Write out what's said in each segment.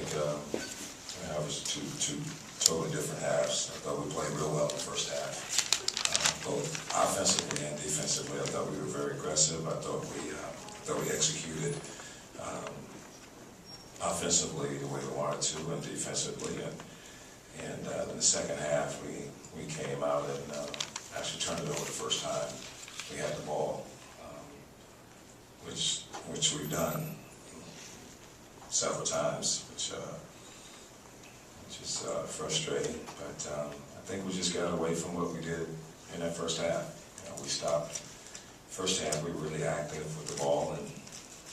think it was two totally different halves. I thought we played real well in the first half, both offensively and defensively. I thought we were very aggressive. I thought we executed offensively the way we wanted to, and defensively. And in the second half, we came out and actually turned it over the first time we had the ball, which we've done several times, which is frustrating. But I think we just got away from what we did in that first half. We stopped. First half, we were really active with the ball and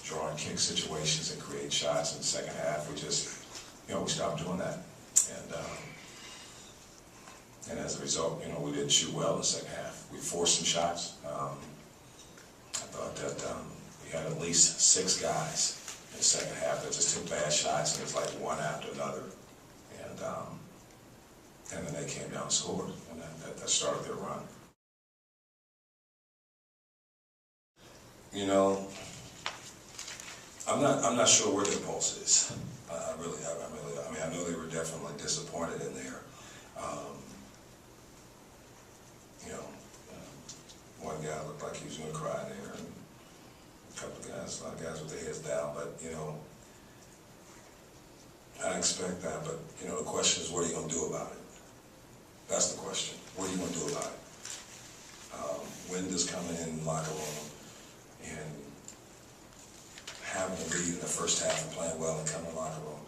drawing kick situations and creating shots. In the second half, we just, we stopped doing that. And as a result, we didn't shoot well in the second half. We forced some shots. I thought that we had at least 6 guys in the second half that just took bad shots, and it was like one after another. And then they came down and scored, and that started their run. I'm not sure where their pulse is. I know they were definitely disappointed in there. One guy looked like he was going to cry there, and a lot of guys with their heads down. But I expect that. But the question is, what are you going to do about it? That's the question. What are you going to do about it? When does coming in the locker room and having a lead in the first half and playing well and coming in the locker room,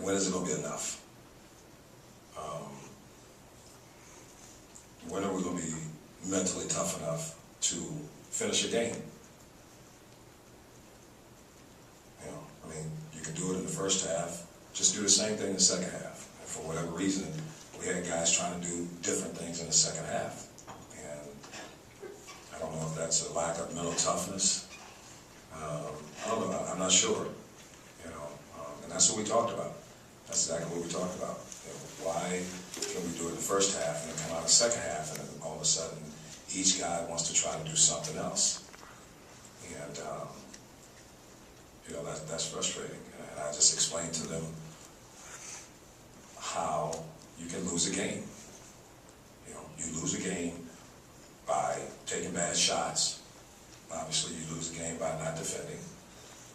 when is it going to be enough? When are we going to be mentally tough enough to finish a game? You can do it in the first half. Just do the same thing in the second half. And for whatever reason, we had guys trying to do different things in the second half. And I don't know if that's a lack of mental toughness. I don't know. I'm not sure. And that's what we talked about. That's exactly what we talked about. Why can we do it in the first half and then come out in the second half, and then all of a sudden each guy wants to try to do something else? And that's frustrating. And I just explained to them how you can lose a game. You lose a game by taking bad shots. Obviously, you lose a game by not defending.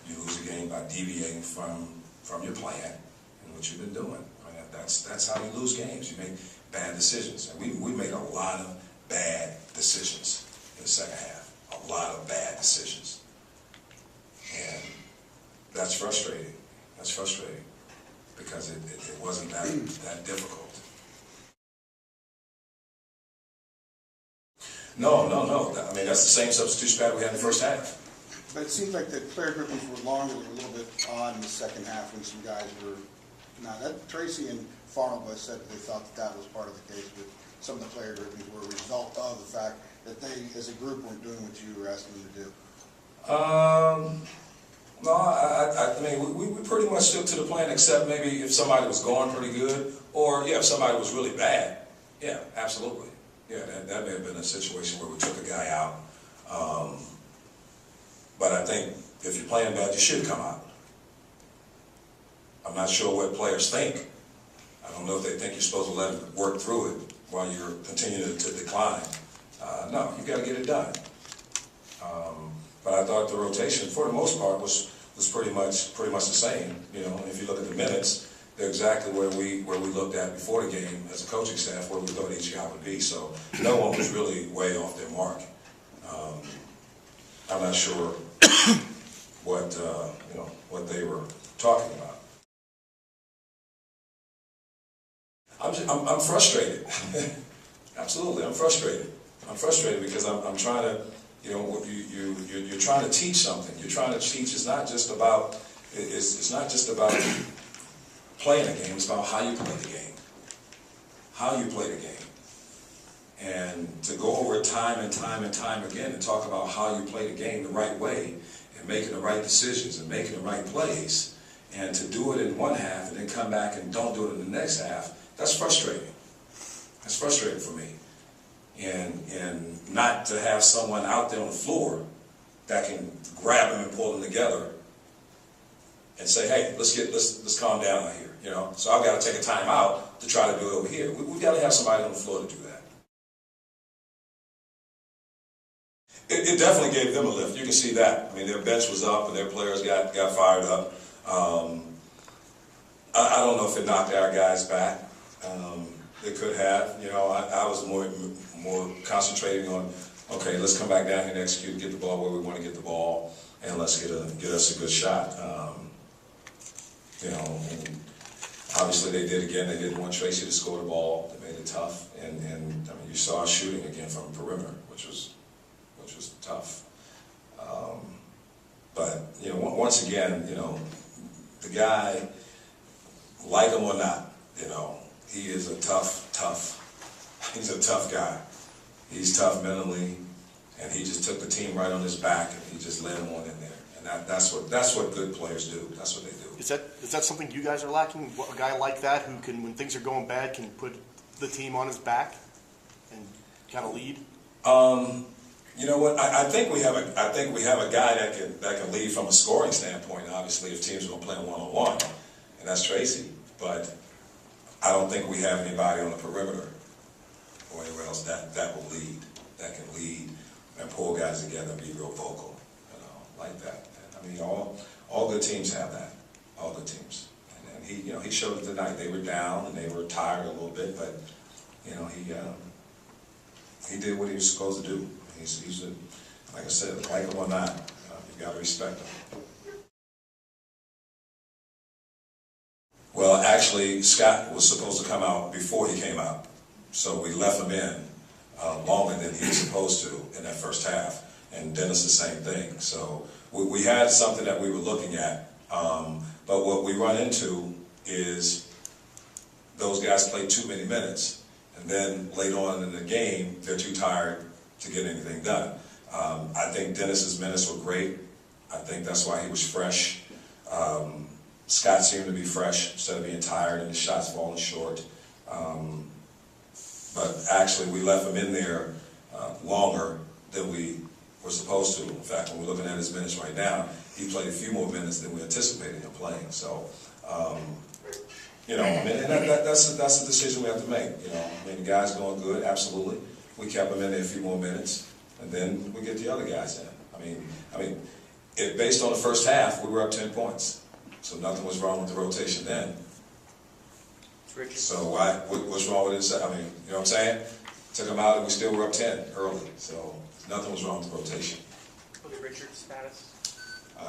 You lose a game by deviating from your plan and what you've been doing. That's how you lose games. You make bad decisions. And we made a lot of bad decisions in the second half. A lot of bad decisions. And that's frustrating. That's frustrating because it wasn't that difficult. No. That's the same substitution pattern we had in the first half. But it seems like the player groupings were longer, a little bit odd in the second half when some guys were. Now, Tracy and Farnell both said that they thought that was part of the case, but some of the player groupings were a result of the fact that they, as a group, weren't doing what you were asking them to do. No, we pretty much stuck to the plan, except maybe if somebody was going pretty good, or if somebody was really bad. Yeah, absolutely. Yeah, that may have been a situation where we took a guy out. But I think if you're playing bad, you should come out. I'm not sure what players think. I don't know if they think you're supposed to let them work through it while you're continuing to decline. No, you got to get it done. But I thought the rotation, for the most part, was pretty much the same. If you look at the minutes, they're exactly where we looked at before the game as a coaching staff, where we thought each guy would be. So no one was really way off their mark. I'm not sure what they were talking about. I'm frustrated. Absolutely, I'm frustrated. I'm frustrated because I'm trying to, you're trying to teach something. You're trying to teach. It's not just about playing a game. It's about how you play the game. How you play the game. And to go over it time and time and time again and talk about how you play the game the right way and making the right decisions and making the right plays, and to do it in one half and then come back and don't do it in the next half, that's frustrating. That's frustrating for me. And not to have someone out there on the floor that can grab them and pull them together and say, hey, let's calm down out here, you know. So I've got to take a time out to try to do it over here. We've got to have somebody on the floor to do that. It definitely gave them a lift. You can see that. I mean, their bench was up and their players got fired up. I don't know if it knocked our guys back. It could have. You know, I was more concentrating on, okay, let's come back down here and execute, get the ball where we want to get the ball, and let's get us a good shot. You know, and obviously they did again. They didn't want Tracy to score the ball. They made it tough, and I mean, you saw us shooting again from perimeter, which was tough. But you know, once again, you know, the guy, like him or not, you know, he is a tough. He's a tough guy. He's tough mentally, and he just took the team right on his back, and he just led them on in there. And that's what good players do. That's what they do. Is that something you guys are lacking? A guy like that who can, when things are going bad, can put the team on his back and kind of lead? You know what? I think we have a guy that can lead from a scoring standpoint. Obviously, if teams are going to play one-on-one, and that's Tracy. But I don't think we have anybody on the perimeter or anywhere else that will lead, that can lead and pull guys together and be real vocal, you know, like that. And, I mean, all good teams have that. All good teams. And he, you know, he showed it tonight. They were down and they were tired a little bit, but you know, he did what he was supposed to do. He's a, like I said, like him or not, you got to respect him. Well, actually, Scott was supposed to come out before he came out, so we left him in longer than he was supposed to in that first half. And Dennis the same thing. So we had something that we were looking at, but what we run into is those guys play too many minutes, and then later on in the game, they're too tired to get anything done. I think Dennis's minutes were great. I think that's why he was fresh. Scott seemed to be fresh instead of being tired and his shots falling short. But actually, we left him in there longer than we were supposed to. In fact, when we're looking at his minutes right now, he played a few more minutes than we anticipated him playing. So, you know, I mean, and that's a decision we have to make. You know, I mean, the guy's going good, absolutely. We kept him in there a few more minutes, and then we get the other guys in. I mean, based on the first half, we were up 10 points, so nothing was wrong with the rotation then. So what's wrong with it? I mean, you know what I'm saying? Took him out, and we still were up 10 early, so nothing was wrong with the rotation. What's Richard's status?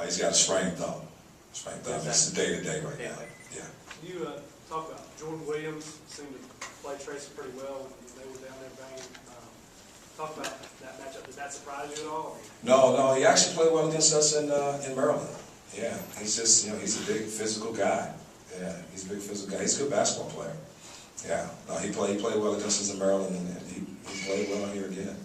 He's got a sprained thumb. It's the day-to-day right now. Yeah. You talk about Jordan Williams seemed to play Tracy pretty well when they were down there banging. Talk about that matchup. Did that surprise you at all? No, he actually played well against us in Maryland. Yeah, he's just, you know, he's a big physical guy. Yeah, he's a big physical guy. He's a good basketball player. Yeah, no, he played well against us in Maryland, and he played well here again.